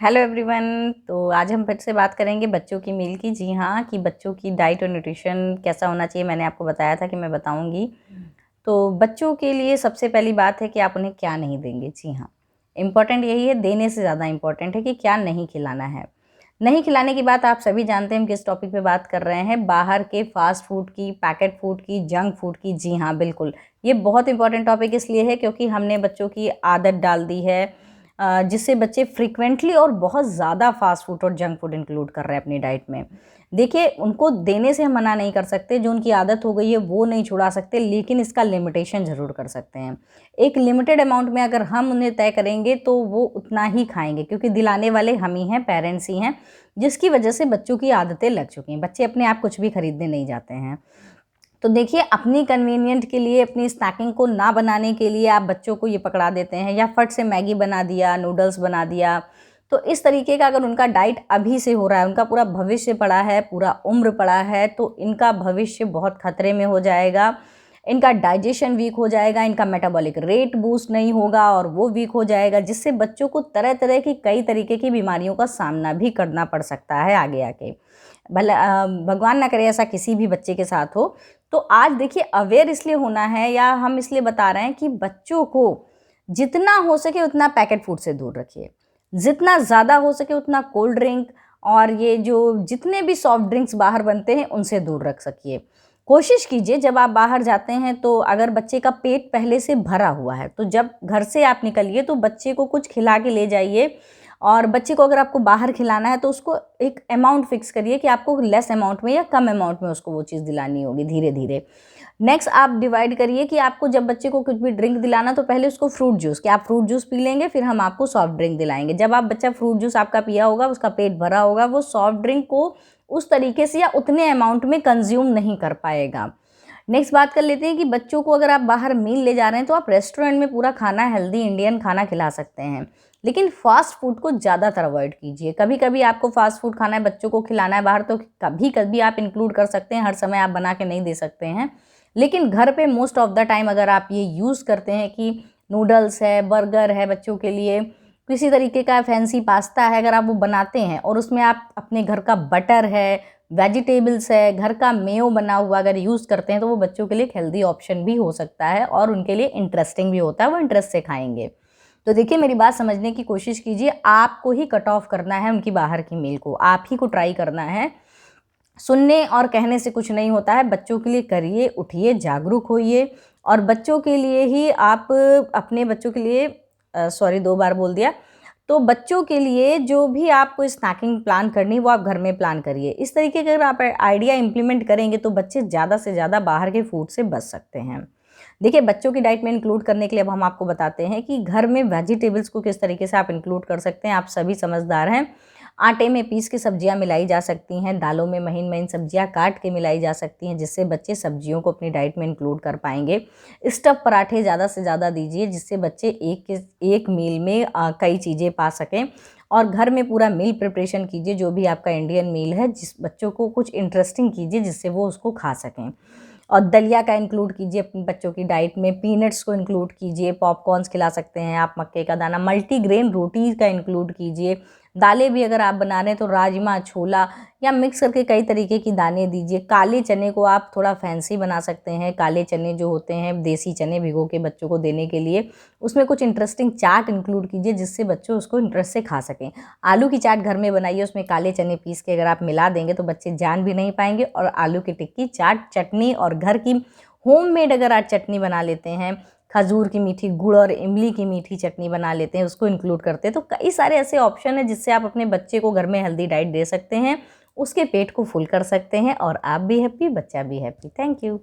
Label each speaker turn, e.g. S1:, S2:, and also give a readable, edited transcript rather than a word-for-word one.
S1: Hello everyone. तो आज हम फिर से बात करेंगे बच्चों की मील की। जी हाँ, कि बच्चों की डाइट और न्यूट्रिशन कैसा होना चाहिए। मैंने आपको बताया था कि मैं बताऊंगी। तो बच्चों के लिए सबसे पहली बात है कि आप उन्हें क्या नहीं देंगे। जी हाँ, इम्पॉर्टेंट यही है, देने से ज़्यादा इम्पॉर्टेंट है कि क्या नहीं खिलाना है। नहीं खिलाने की बात आप सभी जानते हैं हम किस टॉपिक पे बात कर रहे हैं, बाहर के फास्ट फूड की, पैकेट फूड की, जंक फूड की। जी हाँ, बिल्कुल, ये बहुत इंपॉर्टेंट टॉपिक इसलिए है क्योंकि हमने बच्चों की आदत डाल दी है जिससे बच्चे फ्रीक्वेंटली और बहुत ज़्यादा फास्ट फूड और जंक फूड इंक्लूड कर रहे हैं अपनी डाइट में। देखिए, उनको देने से हम मना नहीं कर सकते, जो उनकी आदत हो गई है वो नहीं छुड़ा सकते, लेकिन इसका लिमिटेशन ज़रूर कर सकते हैं। एक लिमिटेड अमाउंट में अगर हम उन्हें तय करेंगे तो वो उतना ही खाएंगे, क्योंकि दिलाने वाले हम ही हैं, पेरेंट्स ही हैं, जिसकी वजह से बच्चों की आदतें लग चुकी हैं। बच्चे अपने आप कुछ भी खरीदने नहीं जाते हैं। तो देखिए, अपनी कन्वीनियंट के लिए, अपनी स्नैकिंग को ना बनाने के लिए आप बच्चों को ये पकड़ा देते हैं, या फट से मैगी बना दिया, नूडल्स बना दिया। तो इस तरीके का अगर उनका डाइट अभी से हो रहा है, उनका पूरा भविष्य पड़ा है, पूरा उम्र पड़ा है, तो इनका भविष्य बहुत खतरे में हो जाएगा। इनका डाइजेशन वीक हो जाएगा, इनका मेटाबॉलिक रेट बूस्ट नहीं होगा और वो वीक हो जाएगा, जिससे बच्चों को तरह तरह की कई तरीके की बीमारियों का सामना भी करना पड़ सकता है आगे आके। भले भगवान ना करे ऐसा किसी भी बच्चे के साथ हो। तो आज देखिए, अवेयर इसलिए होना है, या हम इसलिए बता रहे हैं कि बच्चों को जितना हो सके उतना पैकेट फूड से दूर रखिए, जितना ज़्यादा हो सके उतना कोल्ड ड्रिंक और ये जो जितने भी सॉफ्ट ड्रिंक्स बाहर बनते हैं उनसे दूर रख सकिए। कोशिश कीजिए जब आप बाहर जाते हैं तो अगर बच्चे का पेट पहले से भरा हुआ है तो जब घर से आप निकलिए तो बच्चे को कुछ खिला के ले जाइए। और बच्चे को अगर आपको बाहर खिलाना है तो उसको एक अमाउंट फिक्स करिए कि आपको लेस अमाउंट में या कम अमाउंट में उसको वो चीज़ दिलानी होगी धीरे धीरे। नेक्स्ट आप डिवाइड करिए कि आपको जब बच्चे को कुछ भी ड्रिंक दिलाना तो पहले उसको फ्रूट जूस, कि आप फ्रूट जूस पी लेंगे, फिर हम आपको सॉफ्ट ड्रिंक दिलाएंगे। जब आप बच्चा फ्रूट जूस आपका पिया होगा, उसका पेट भरा होगा, वो सॉफ्ट ड्रिंक को उस तरीके से या उतने अमाउंट में कंज्यूम नहीं कर पाएगा। नेक्स्ट बात कर लेते हैं कि बच्चों को अगर आप बाहर मील ले जा रहे हैं तो आप रेस्टोरेंट में पूरा खाना, हेल्दी इंडियन खाना खिला सकते हैं, लेकिन फास्ट फूड को ज़्यादातर अवॉइड कीजिए। कभी कभी आपको फास्ट फूड खाना है, बच्चों को खिलाना है बाहर, तो कभी कभी आप इंक्लूड कर सकते हैं, हर समय आप बना के नहीं दे सकते हैं। लेकिन घर पे मोस्ट ऑफ द टाइम अगर आप ये यूज़ करते हैं कि नूडल्स है, बर्गर है, बच्चों के लिए किसी तरीके का फैंसी पास्ता है, अगर आप वो बनाते हैं और उसमें आप अपने घर का बटर है, वेजिटेबल्स है, घर का मेयो बना हुआ अगर यूज़ करते हैं, तो वो बच्चों के लिए एक हेल्दी ऑप्शन भी हो सकता है और उनके लिए इंटरेस्टिंग भी होता है, वो इंटरेस्ट से खाएंगे। तो देखिए, मेरी बात समझने की कोशिश कीजिए, आपको ही कट ऑफ करना है उनकी बाहर की मील को, आप ही को ट्राई करना है। सुनने और कहने से कुछ नहीं होता है, बच्चों के लिए करिए, उठिए, जागरूक होइए। और बच्चों के लिए ही आप अपने बच्चों के लिए सॉरी 2 बार बोल दिया। तो बच्चों के लिए जो भी आपको स्नैकिंग प्लान करनी है वो आप घर में प्लान करिए। इस तरीके का अगर आप आइडिया इम्प्लीमेंट करेंगे तो बच्चे ज़्यादा से ज़्यादा बाहर के फूड से बच सकते हैं। देखिए, बच्चों की डाइट में इंक्लूड करने के लिए अब हम आपको बताते हैं कि घर में वेजिटेबल्स को किस तरीके से आप इंक्लूड कर सकते हैं। आप सभी समझदार हैं। आटे में पीस के सब्जियां मिलाई जा सकती हैं, दालों में महीन महीन सब्जियां काट के मिलाई जा सकती हैं, जिससे बच्चे सब्जियों को अपनी डाइट में इंक्लूड कर पाएंगे। स्टफ पराठे ज़्यादा से ज़्यादा दीजिए, जिससे बच्चे एक मील में कई चीज़ें पा सकें। और घर में पूरा मील प्रिपरेशन कीजिए, जो भी आपका इंडियन मील है, जिस बच्चों को कुछ इंटरेस्टिंग कीजिए जिससे वो उसको खा सकें। और दलिया का इंक्लूड कीजिए अपने बच्चों की डाइट में, पीनट्स को इंक्लूड कीजिए, पॉपकॉर्न्स खिला सकते हैं आप, मक्के का दाना, मल्टीग्रेन रोटी का इंक्लूड कीजिए। दालें भी अगर आप बना रहे हैं तो राजमा, छोला या मिक्स करके कई तरीके की दालें दीजिए। काले चने को आप थोड़ा फैंसी बना सकते हैं, काले चने जो होते हैं, देसी चने भिगो के बच्चों को देने के लिए, उसमें कुछ इंटरेस्टिंग चाट इंक्लूड कीजिए जिससे बच्चों उसको इंटरेस्ट से खा सकें। आलू की चाट घर में बनाइए, उसमें काले चने पीस के अगर आप मिला देंगे तो बच्चे जान भी नहीं पाएंगे। और आलू की टिक्की, चाट, चटनी, और घर की होममेड अगर आप चटनी बना लेते हैं, खजूर की मीठी, गुड़ और इमली की मीठी चटनी बना लेते हैं, उसको इंक्लूड करते हैं, तो कई सारे ऐसे ऑप्शन हैं जिससे आप अपने बच्चे को घर में हेल्दी डाइट दे सकते हैं, उसके पेट को फुल कर सकते हैं, और आप भी हैप्पी, बच्चा भी हैप्पी। Thank you.